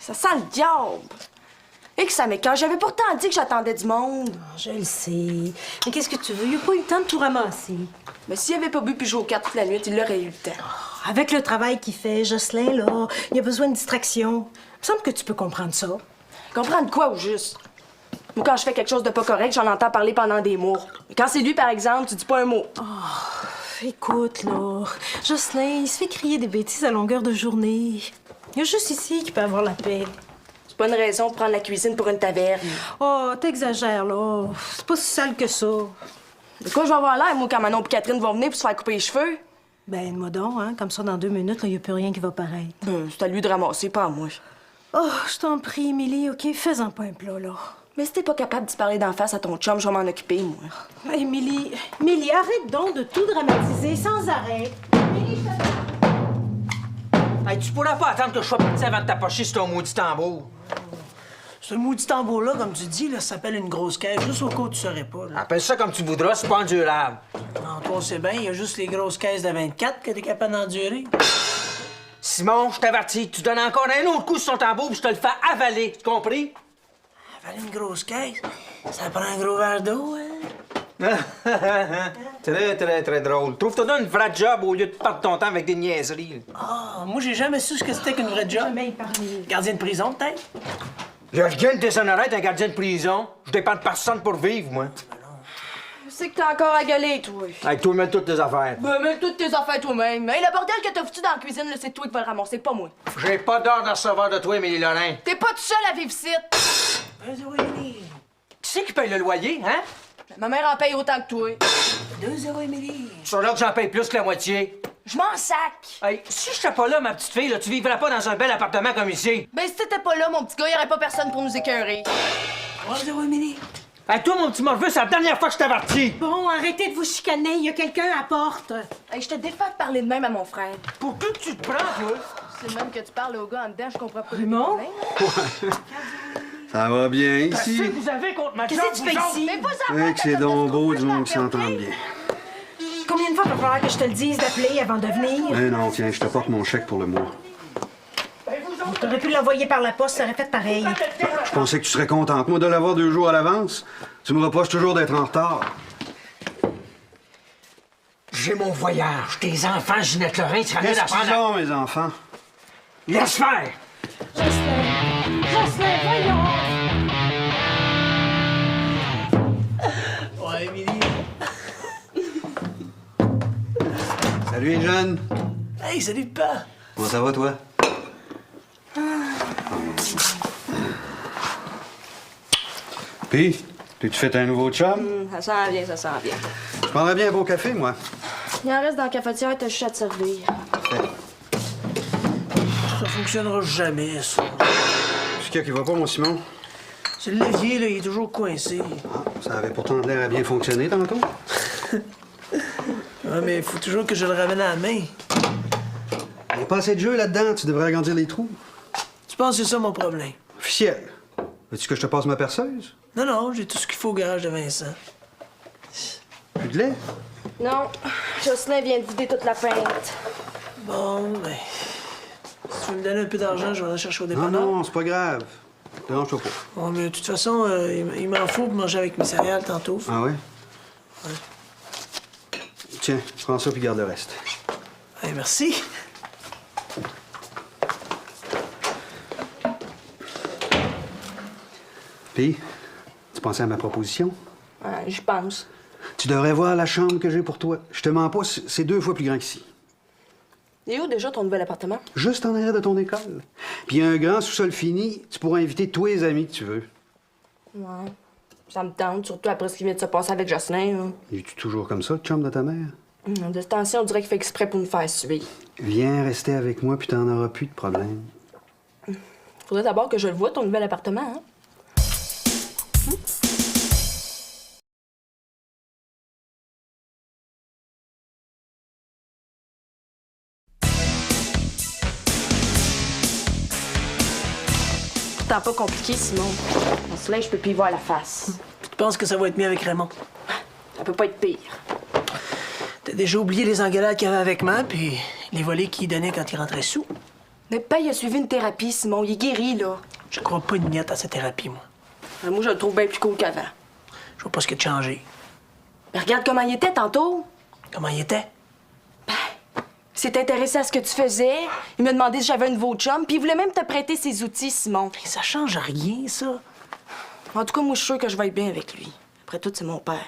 Ça sent le diable. Et que ça m'écoeure. J'avais pourtant dit que j'attendais du monde. Oh, je le sais. Mais qu'est-ce que tu veux? Il n'a pas eu le temps de tout ramasser. Mais s'il avait pas bu puis joué aux cartes toute la nuit, il l'aurait eu le temps. Avec le travail qu'il fait, Jocelyn, là, il a besoin de distraction. Il me semble que tu peux comprendre ça. Comprendre quoi au juste? Moi, quand je fais quelque chose de pas correct, j'en entends parler pendant des mois. Mais quand c'est lui, par exemple, tu dis pas un mot. Oh, écoute, là, Jocelyn, il se fait crier des bêtises à longueur de journée. Il y a juste ici qu'il peut avoir la paix. C'est pas une raison de prendre la cuisine pour une taverne. Oh, t'exagères, là. C'est pas si sale que ça. De quoi je vais avoir l'air, moi, quand Manon et Catherine vont venir pour se faire couper les cheveux? Ben, moi donc, hein, comme ça, dans 2 minutes, il n'y a plus rien qui va paraître. C'est à lui de ramasser, pas à moi. Oh, je t'en prie, Émilie, OK? Fais-en pas un plat, là. Mais si t'es pas capable de parler d'en face à ton chum, je vais m'en occuper, moi. Émilie, arrête donc de tout dramatiser sans arrêt. Émilie, Hey, tu pourras pas attendre que je sois parti avant de t'approcher sur ton maudit tambour. Ce maudit tambour-là, comme tu dis, là, ça s'appelle une grosse caisse. Juste au cas où tu saurais pas. Là. Appelle ça comme tu voudras, c'est pas endurable. Non, toi, on sait bien, il y a juste les grosses caisses de 24 que t'es capable d'endurer. Simon, je t'avertis, tu donnes encore un autre coup sur ton tambour puis je te le fais avaler, tu compris? Avaler une grosse caisse, ça prend un gros verre d'eau, hein? Très drôle. Trouve-toi une vraie job au lieu de perdre ton temps avec des niaiseries. Ah, moi, j'ai jamais su ce que c'était qu'une vraie job. jamais y parler. Gardien de prison, peut-être? J'ai rien de déshonoré d'être un gardien de prison. Je dépends de personne pour vivre, moi. C'est que t'as encore à gueuler, toi. Avec toi, mets toutes tes affaires. Ben, mets toutes tes affaires toi-même. Hey, le bordel que t'as foutu dans la cuisine, là, c'est toi qui vas le ramasser, pas moi. J'ai pas d'ordre de recevoir de toi, Émilie Lorrain. T'es pas tout seul à vivre ici. Émilie. Qui c'est qui paye le loyer, hein? Ma mère en paye autant que toi. 2 Émilie. Sur là que j'en paye plus que la moitié. Je m'en sac. Hey, si je serais pas là, ma petite fille, là, tu vivrais pas dans un bel appartement comme ici. Ben, si t'étais pas là, mon petit gars, y aurait pas personne pour nous écœurer. 3-0, Émilie. Hey, toi, mon petit morveux, c'est la dernière fois que je t'avertis. Bon, arrêtez de vous chicaner. Il y a quelqu'un à la porte. Hey, je te défends de parler de même à mon frère. Pour qui que tu te prends, toi? C'est même que tu parles au gars en dedans, je comprends pas. Raymond? Ça va bien Qu'est-ce ici? que vous avez contre ma job, Qu'est-ce que tu fais vous autres? ici? Mais pas Hey, que c'est donc beau du monde qui s'entend bien. Combien de fois va falloir que je te le dise d'appeler avant de venir? Eh non, tiens, je te porte mon chèque pour le mois. T'aurais pu l'envoyer par la poste, ça aurait fait pareil. Je pensais que tu serais contente, moi, de l'avoir 2 jours à l'avance. Tu me reproches toujours d'être en retard. J'ai mon voyage. Tes enfants, Ginette Lorrain, tu rien Qu'est-ce à qu'ils prendre. ont, mes enfants? Laisse faire! Jocelyn, voyons! Ouais, Émilie. Salut, les jeunes. Hey, salut, papa. Comment ça va, toi? Puis, t'es-tu fait un nouveau chum? Ça sent bien, ça sent bien. Je prendrais bien un beau café, moi. Il en reste dans la cafetière, t'as juste à te servir. Ça fonctionnera jamais, ça. C'est qu'il y a qui va pas, mon Simon? C'est le levier, là, il est toujours coincé. Ça avait pourtant l'air à bien fonctionner tantôt. Ah, mais il faut toujours que je le ramène à la main. Il n'y a pas assez de jeu là-dedans, tu devrais agrandir les trous. Tu penses que c'est ça mon problème? Officiel. Veux-tu que je te passe ma perceuse? Non, non, j'ai tout ce qu'il faut au garage de Vincent. Plus de lait? Non, Jocelyn vient de vider toute la pinte. Bon, ben... Si tu veux me donner un peu d'argent, je vais aller chercher au Non, dépanneur. non, c'est pas grave. Dérange-toi pas. Bon, mais de toute façon, il m'en faut pour manger avec mes céréales tantôt. Ah ouais? Ouais. Tiens, prends ça puis garde le reste. Hey, merci. Puis, tu pensais à ma proposition? Ouais, j'y pense. Tu devrais voir la chambre que j'ai pour toi. Je te mens pas, c'est 2 fois plus grand qu'ici. Et où déjà ton nouvel appartement? Juste en arrière de ton école. Puis un grand sous-sol fini, tu pourras inviter tous les amis que tu veux. Ouais. Ça me tente, surtout après ce qui vient de se passer avec Jocelyn. Là. Es-tu toujours comme ça, le chum de ta mère? De ce temps-ci, on dirait qu'il fait exprès pour nous faire suivre. Viens rester avec moi, puis t'en auras plus de problème. Faudrait d'abord que je le voie, ton nouvel appartement, hein? Pourtant pas compliqué, Simon. Dans ce linge, je peux plus y voir la face. Tu penses que ça va être mieux avec Raymond? Ça peut pas être pire. T'as déjà oublié les engueulades qu'il y avait avec moi, puis les volets qu'il donnait quand il rentrait sous? Mais pas, il a suivi une thérapie, Simon. Il est guéri, là. Je crois pas une miette à cette thérapie, moi. Moi, je le trouve bien plus cool qu'avant. Je vois pas ce qui a changé. Mais regarde comment il était tantôt. Comment il était? Il s'est intéressé à ce que tu faisais. Il m'a demandé si j'avais un nouveau chum, puis il voulait même te prêter ses outils, Simon. Mais ça change rien, ça. En tout cas, moi, je suis sûre que je vais être bien avec lui. Après tout, c'est mon père.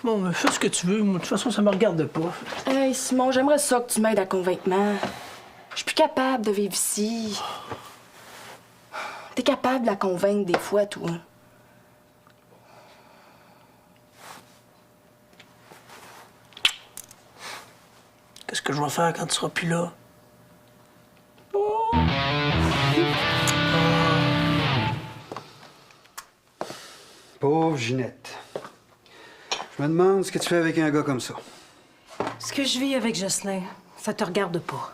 Bon, fais ce que tu veux. Moi, de toute façon, ça me regarde pas. Hey, Simon, j'aimerais ça que tu m'aides à convaincre. Je suis plus capable de vivre ici. T'es capable de la convaincre des fois, toi. Qu'est-ce que je vais faire quand tu seras plus là? Pauvre Ginette. Je me demande ce que tu fais avec un gars comme ça. Ce que je vis avec Jocelyn, ça te regarde pas.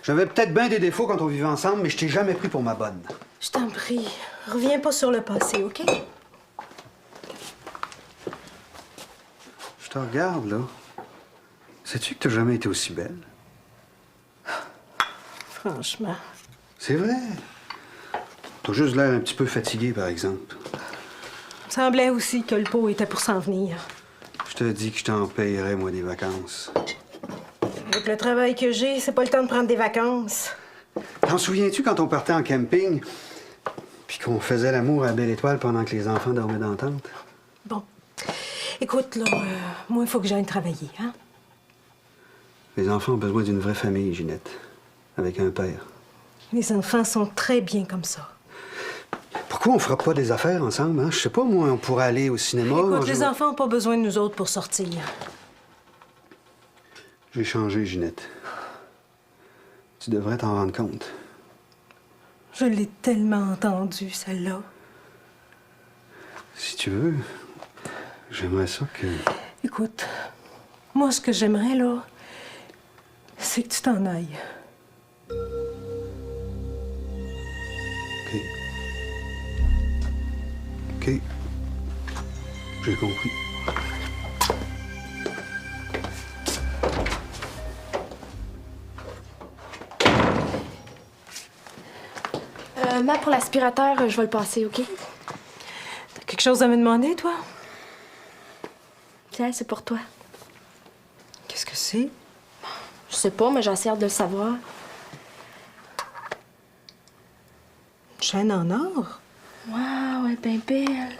J'avais peut-être bien des défauts quand on vivait ensemble, mais je t'ai jamais pris pour ma bonne. Je t'en prie, reviens pas sur le passé, OK? Je te regarde, là. Sais-tu que t'as jamais été aussi belle? Franchement. C'est vrai. T'as juste l'air un petit peu fatiguée, par exemple. Il me semblait aussi que le pot était pour s'en venir. Je te dis que je t'en payerais, moi, des vacances. Avec le travail que j'ai, c'est pas le temps de prendre des vacances. T'en souviens-tu quand on partait en camping, puis qu'on faisait l'amour à Belle Étoile pendant que les enfants dormaient dans la tente? Bon. Écoute, là, moi, il faut que j'aille travailler, hein? Les enfants ont besoin d'une vraie famille, Ginette. Avec un père. Les enfants sont très bien comme ça. Pourquoi on fera pas des affaires ensemble, hein? Je sais pas, moi, on pourrait aller au cinéma. Écoute, manger- les enfants n'ont pas besoin de nous autres pour sortir. J'ai changé, Ginette. Tu devrais t'en rendre compte. Je l'ai tellement entendue, celle-là. Si tu veux, j'aimerais ça que... Écoute, moi, ce que j'aimerais, là, c'est que tu t'en ailles. OK. OK. J'ai compris. Matt, pour l'aspirateur, je vais le passer, OK? T'as quelque chose à me demander, toi? Tiens, c'est pour toi. Qu'est-ce que c'est? Je sais pas, mais j'ai assez hâte de le savoir. Une chaîne en or? Wow, elle est bien belle.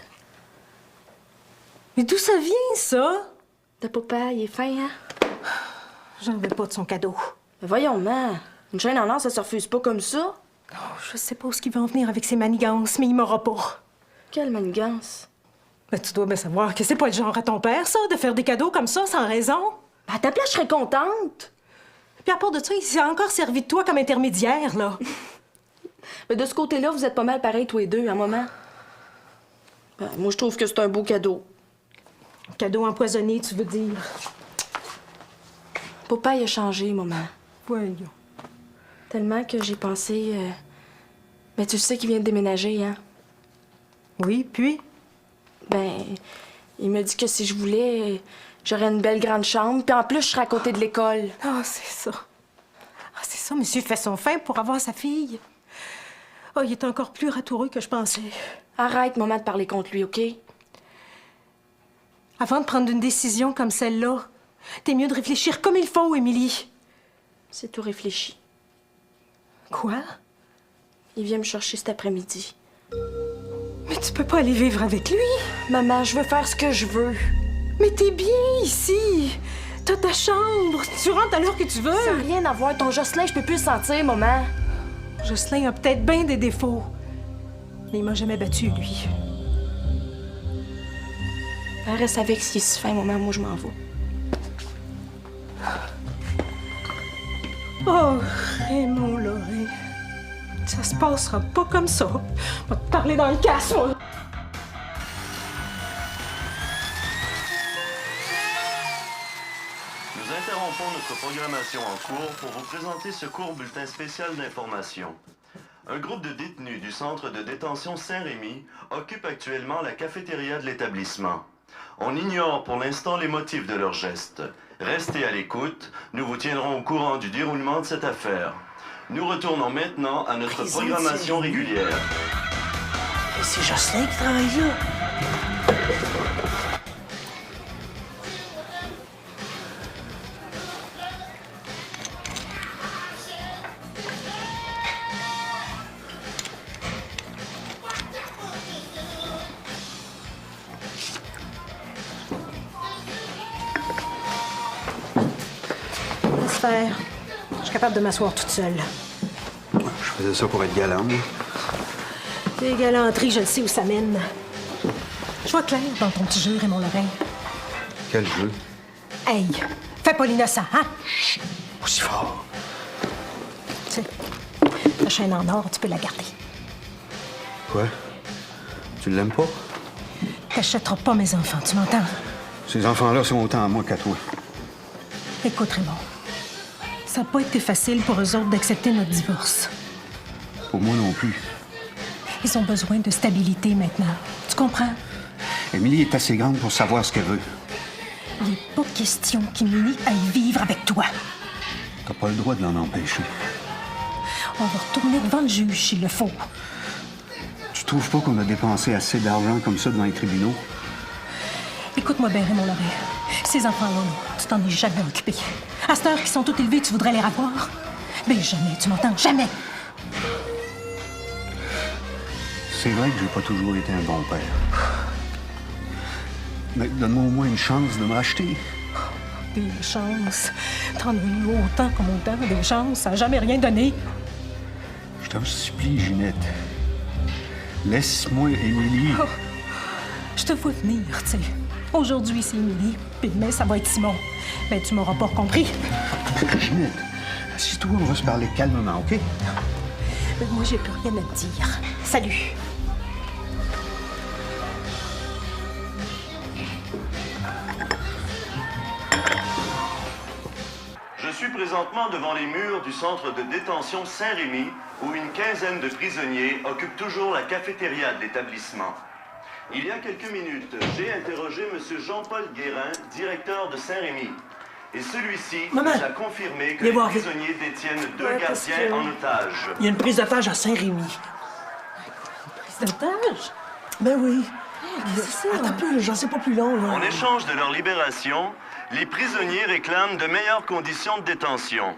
Mais d'où ça vient, ça? De papa, il est fin, hein? J'en veux pas de son cadeau. Mais voyons, man. Une chaîne en or, ça se refuse pas comme ça. Oh, je sais pas où il va en venir avec ses manigances, mais il m'aura pas. Quelle manigance. Ben, tu dois bien savoir que c'est pas le genre à ton père, ça, de faire des cadeaux comme ça, sans raison. Ben, à ta place, je serais contente. Puis à part de ça, il s'est encore servi de toi comme intermédiaire, là. Mais de ce côté-là, vous êtes pas mal pareils, tous les deux, à un moment. Ben, moi, je trouve que c'est un beau cadeau. Cadeau empoisonné, tu veux dire. Papa, il a changé, maman. Voyons. Tellement que j'ai pensé... Mais tu sais qu'il vient de déménager, hein? Oui, puis? Ben, il m'a dit que si je voulais, j'aurais une belle grande chambre, puis en plus, je serais à côté de l'école. Ah, c'est ça. Ah, c'est ça, monsieur fait son fin pour avoir sa fille. Oh, il est encore plus ratoureux que je pensais. Arrête, maman, de parler contre lui, OK? Avant de prendre une décision comme celle-là, t'es mieux de réfléchir comme il faut, Émilie. C'est tout réfléchi. Quoi? Il vient me chercher cet après-midi. Mais tu peux pas aller vivre avec lui. Maman, je veux faire ce que je veux. Mais t'es bien ici. T'as ta chambre. Tu rentres à l'heure que tu veux. Ça n'a rien à voir. Ton Jocelyn, je peux plus le sentir, maman. Jocelyn a peut-être bien des défauts. Mais il m'a jamais battu, lui. Elle reste avec ce qui se fait, maman. Moi, je m'en vais. Oh, Raymond Loré. Ça se passera pas comme ça. On va te parler dans le casse, moi. Nous interrompons notre programmation en cours pour vous présenter ce court bulletin spécial d'information. Un groupe de détenus du centre de détention Saint-Rémy occupe actuellement la cafétéria de l'établissement. On ignore pour l'instant les motifs de leurs gestes. Restez à l'écoute, nous vous tiendrons au courant du déroulement de cette affaire. Nous retournons maintenant à notre Prison programmation Thierry. régulière. Et c'est Jocelyn qui travaille là. Laisse faire. Je suis capable de m'asseoir toute seule. Je faisais ça pour être galant, moi. Tes galanteries, je le sais où ça mène. Je vois clair dans ton petit jeu, Raymond Lorrain. Quel jeu? Hey, fais pas l'innocent, hein? Aussi fort. Tu sais, ta chaîne en or, tu peux la garder. Quoi? Tu l'aimes pas? T'achèteras pas mes enfants, tu m'entends? Ces enfants-là sont autant à moi qu'à toi. Écoute, Raymond, ça n'a pas été facile pour eux autres d'accepter notre divorce. Pour moi non plus. Ils ont besoin de stabilité maintenant. Tu comprends? Émilie est assez grande pour savoir ce qu'elle veut. Il n'est pas question qu'Émilie aille vivre avec toi. T'as pas le droit de l'en empêcher. On va retourner devant le juge s'il le faut. Tu trouves pas qu'on a dépensé assez d'argent comme ça devant les tribunaux? Écoute-moi bien, Raymond Lorrain. Ces enfants-là, là, tu t'en es jamais occupé. À cette heure qu'ils sont tous élevés, tu voudrais les revoir? Ben jamais, tu m'entends? Jamais! C'est vrai que j'ai pas toujours été un bon père. Mais donne-moi au moins une chance de me racheter. Des chances. T'en as eu autant comme autant, des chances. Ça n'a jamais rien donné. Je t'en supplie, Ginette. Laisse-moi Émilie. Oh, je te vois venir, tu sais. Aujourd'hui, c'est Émilie, puis demain, ça va être Simon. Ben, tu m'auras pas compris. Ginette, assis-toi, on va se parler calmement, OK? Mais moi, j'ai plus rien à te dire. Salut. Je suis présentement devant les murs du centre de détention Saint-Rémy, où une quinzaine de prisonniers occupent toujours la cafétéria de l'établissement. Il y a quelques minutes, j'ai interrogé M. Jean-Paul Guérin, directeur de Saint-Rémy. Et celui-ci nous Maman, a confirmé que viens les voir vite. prisonniers détiennent deux Ouais, parce gardiens que- en otage. Il y a une prise d'otage à Saint-Rémy. Prise d'otage? Ben oui. c'est ça? Attends un peu, là, j'en sais pas plus long, là. En échange de leur libération, les prisonniers réclament de meilleures conditions de détention.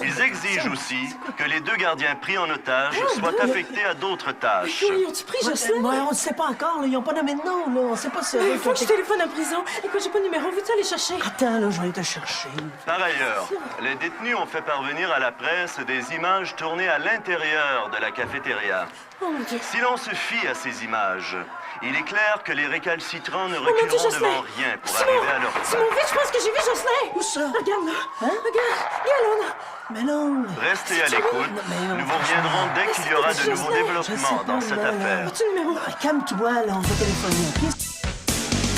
Ils exigent aussi que les deux gardiens pris en otage soient affectés à d'autres tâches. Ils ont-tu pris Jocelyn? Ouais, on ne sait pas encore, là. Ils n'ont pas nommé de nom, là. On sait pas si... Il faut que je téléphone en prison. Écoute, j'ai pas de numéro. Veux-tu aller chercher? Attends, là, je vais aller te chercher. Par ailleurs, les détenus ont fait parvenir à la presse des images tournées à l'intérieur de la cafétéria. Oh mon Dieu. Si l'on se fie à ces images, il est clair que les récalcitrants ne Oh mon Dieu, reculeront Jocelyn! devant rien pour Simon! arriver à leur fin. Simon, vite, je pense que j'ai vu Jocelyn! Où ça? Regarde là! Hein? Regarde là! Mais non. Restez à l'écoute. Nous vous reviendrons dès qu'il y aura de nouveaux développements dans cette affaire. As-tu le numéro? Ah, calme-toi, là. On va téléphoner, OK?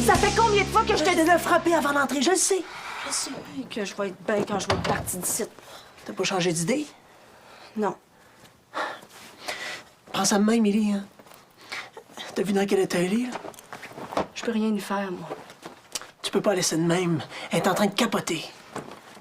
Ça fait combien de fois que je te Je dis t'ai frappé avant d'entrer, je le sais. Je sais. que je vais être bien quand je vais être partie d'ici? T'as pas changé d'idée? Non. Prends ça de main, Émilie, hein? T'as vu dans quel état elle est, là? Je peux rien y faire, moi. Tu peux pas laisser de même. Elle est en train de capoter.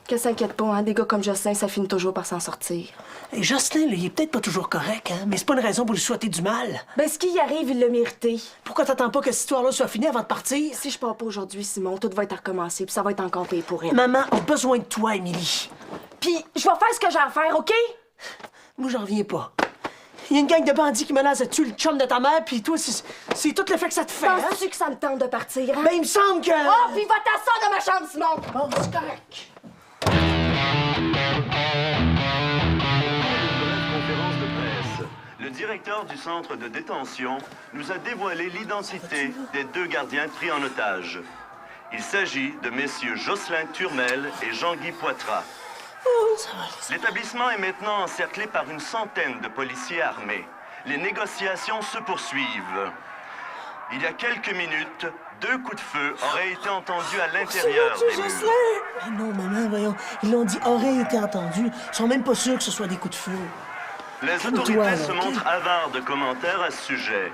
Qu'elle s'inquiète pas, hein? Des gars comme Jocelyn, ça finit toujours par s'en sortir. Et Jocelyn, là, il est peut-être pas toujours correct, hein? Mais c'est pas une raison pour lui souhaiter du mal. Ben, ce qui y arrive, il l'a mérité. Pourquoi t'attends pas que cette histoire-là soit finie avant de partir? Si je pars pas aujourd'hui, Simon, tout va être à recommencer, puis ça va être encore pire pour elle. Maman a besoin de toi, Émilie. Puis, je vais faire ce que j'ai à faire, OK? Moi, j'en reviens pas. Il y a une gang de bandits qui menacent de tuer le chum de ta mère, puis toi, c'est tout l'effet que ça te fait, hein? Penses-tu que ça me tente de partir, hein? Ben, il me semble que... Oh, puis va t'asseoir dans ma chambre, Simon! Bon, c'est correct. Conférence de presse. Le directeur du centre de détention nous a dévoilé l'identité des deux gardiens pris en otage. Il s'agit de messieurs Jocelyn Turmel et Jean-Guy Poitras. L'établissement est maintenant encerclé par une centaine de policiers armés. Les négociations se poursuivent. Il y a quelques minutes, 2 coups de feu auraient été entendus à l'intérieur des murs. Mais non, maman, voyons. Ils l'ont dit, aurait été entendu. Ils sont même pas sûrs que ce soit des coups de feu. Les Calme-toi, autorités là, se OK? montrent avares de commentaires à ce sujet.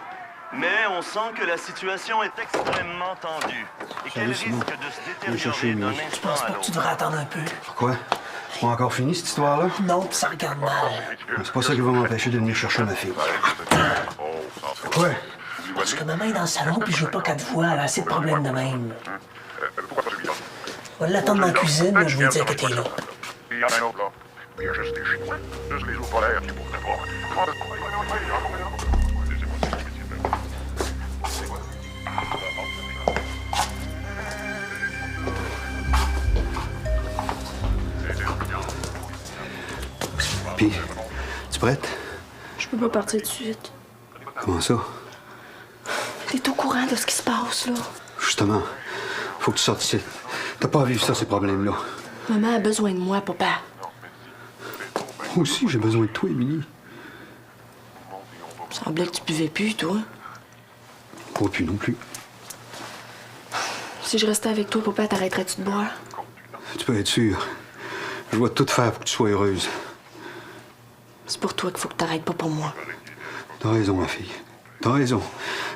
Mais on sent que la situation est extrêmement tendue et qu'elle risque Simon. de se chercher détériorer Émilie. d'un Je instant pense à pas que tu l'autre. devrais attendre un peu. Pourquoi? On a encore fini cette histoire-là? Non, pis ça regarde mal. C'est pas ça qui va m'empêcher de venir chercher ma fille. Pourquoi? Parce que maman est dans le salon puis je veux pas qu'elle te voie. Elle a assez de problèmes de même. On va l'attendre dans la cuisine, là, je vais lui dire que t'es là. Puis, tu prête? Je peux pas partir tout de suite. Comment ça? T'es au courant de ce qui se passe, là. Justement, faut que tu sortes ici. T'as pas à vivre ça, ces problèmes-là. Maman a besoin de moi, papa. Moi aussi, j'ai besoin de toi, Émilie. Il semblait que tu buvais plus, toi. Moi, plus non plus. Si je restais avec toi, papa, t'arrêterais-tu de boire? Tu peux être sûr. Je vais tout faire pour que tu sois heureuse. C'est pour toi qu'il faut que t'arrêtes, pas pour moi. T'as raison, ma fille. T'as raison.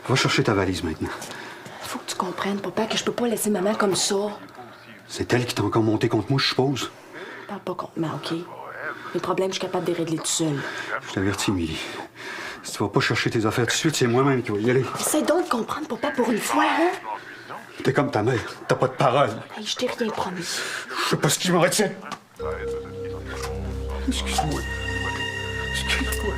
Va chercher ta valise maintenant. Faut que tu comprennes, papa, que je peux pas laisser maman comme ça. C'est elle qui t'a encore monté contre moi, je suppose. Parle pas contre moi, OK? Les problèmes, je suis capable de les régler tout seul. Je t'avertis, Émilie. Si tu vas pas chercher tes affaires tout de suite, c'est moi-même qui vais y aller. Essaie donc de comprendre, papa, pour une fois, hein? T'es comme ta mère. T'as pas de parole. Hey, je t'ai rien promis. Je sais pas ce qui m'en retient. Excuse-moi. Excuse-moi.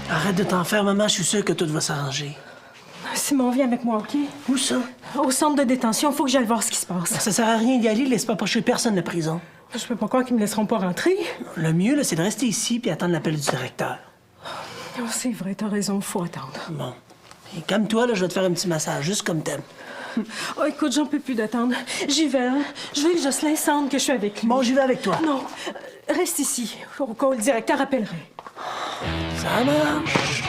Arrête de t'en faire, maman. Je suis sûr que tout va s'arranger. Simon, viens avec moi, OK? Où ça? Au centre de détention, faut que j'aille voir ce qui se passe. Ça sert à rien d'y aller. Laisse pas approcher personne de la prison. Je peux pas croire qu'ils me laisseront pas rentrer. Le mieux, là, c'est de rester ici puis attendre l'appel du directeur. Oh, c'est vrai, t'as raison, faut attendre. Bon. Et calme-toi, là, je vais te faire un petit massage, juste comme t'aimes. Oh, écoute, j'en peux plus d'attendre. J'y vais, hein. Je veux que Jocelyn sente que je suis avec lui. Bon, j'y vais avec toi. Non, reste ici, au cas où le directeur appellerait. Ça marche.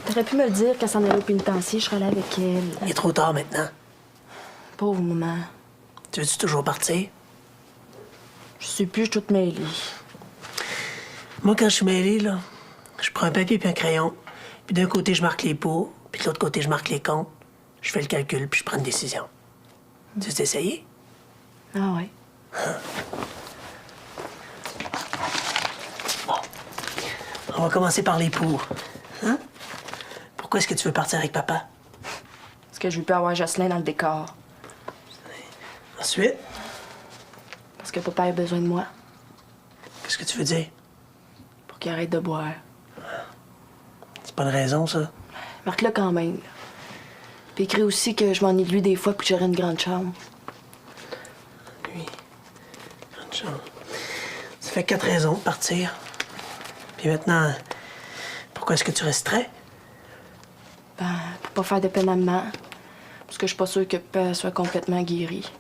T'aurais pu me le dire quand s'en allait au pénitencier, je serais allée avec elle. Il est trop tard maintenant. Pauvre maman. Tu veux-tu toujours partir? Je sais plus, je suis toute mêlée. Moi, quand je suis mêlé, là, je prends un papier puis un crayon. Puis d'un côté, je marque les pots, puis de l'autre côté, je marque les comptes. Je fais le calcul, puis je prends une décision. Tu veux t'essayer? Ah ouais. On va commencer par les pots. Hein? Pourquoi est-ce que tu veux partir avec papa? Parce que je veux plus avoir Jocelyn dans le décor. Ensuite, Parce que papa a besoin de moi qu'est-ce que tu veux dire? pour qu'il arrête de boire. C'est pas une raison, ça. Marque-le quand même. Puis écris aussi que je m'ennuie de lui des fois puis que j'aurais une grande chambre. Lui. Grande chance. Ça fait 4 raisons de partir. Puis maintenant, pourquoi est-ce que tu resterais? Ben, pour pas faire de peine à maman. Parce que je suis pas sûre que papa soit complètement guéri.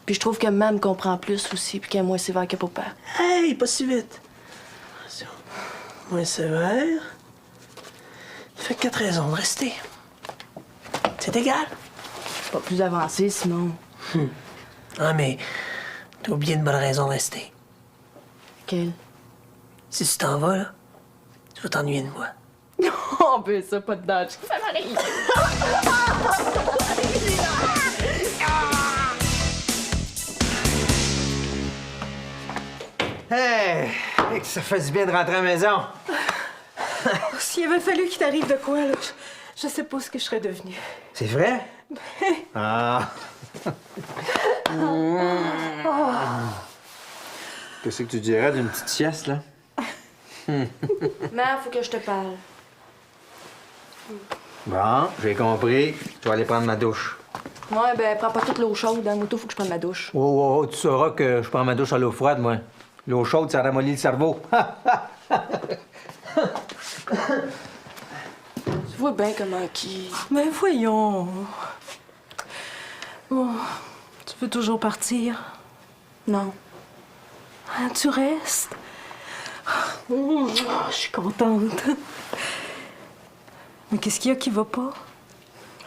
Puis je trouve que maman me comprend plus aussi puis qu'elle est moins sévère que papa. Hey, pas si vite. Attention. Moins sévère. Ça fait 4 raisons de rester. C'est égal. Pas plus avancé, Simon. Ah, mais t'as oublié une bonne raison de rester. Quelle? Si tu t'en vas, là, tu vas t'ennuyer de moi. Oh, ben ça, pas de danger. Ça m'arrive. Hey! Hey, que ça fait du bien de rentrer à la maison. S'il avait fallu qu'il t'arrive de quoi, là, je sais pas ce que je serais devenue. C'est vrai? Ah! Qu'est-ce que tu dirais d'une petite sieste, là? Maman, faut que je te parle. Bon, j'ai compris. Tu vas aller prendre ma douche. Ouais, ben, prends pas toute l'eau chaude. Dans l'auto, faut que je prenne ma douche. Oh, oh, oh, tu sauras que je prends ma douche à l'eau froide, moi. L'eau chaude, ça ramollit le cerveau. Tu vois bien comment qui... Mais voyons. Bon, tu veux toujours partir? Non. Hein, tu restes? Je suis contente. Mais qu'est-ce qu'il y a qui va pas?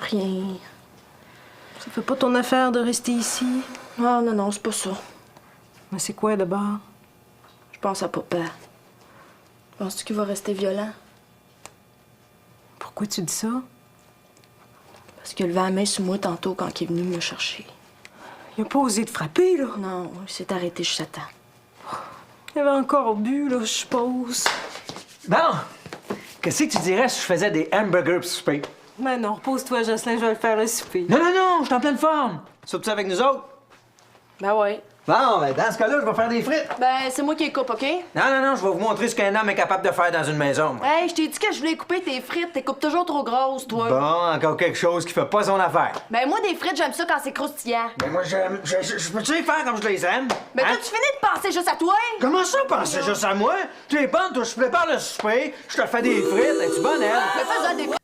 Rien. Ça fait pas ton affaire de rester ici? Ah, non, non, c'est pas ça. Mais c'est quoi d'abord? Je pense à papa. Penses-tu qu'il va rester violent? Pourquoi tu dis ça? Parce qu'il a levé la main sur moi tantôt quand il est venu me chercher. Il a pas osé te frapper, là. Non, il s'est arrêté juste à temps. Il avait encore bu, là, je suppose. Bon, qu'est-ce que tu dirais si je faisais des hamburgers pour souper? Mais non, repose-toi, Jocelyn, je vais le faire le souper. Non, non, non, je suis en pleine forme. Soupe-tu avec nous autres? Ben ouais. Bon, ben dans ce cas-là, je vais faire des frites. Ben, c'est moi qui les coupe, OK? Non, non, non, je vais vous montrer ce qu'un homme est capable de faire dans une maison. moi. Hey, je t'ai dit que je voulais couper tes frites. T'es coupes toujours trop grosses, toi. Bon, encore quelque chose qui fait pas son affaire. Ben, moi, des frites, j'aime ça quand c'est croustillant. Mais moi, je peux-tu les faire comme je les aime? Mais Hein? toi, tu finis de penser juste à toi? Comment ça, penser juste à moi? Tu es bonne, toi, je prépare le souper, je te fais des frites. Es-tu bonne, elle? Mais fais-en des frites.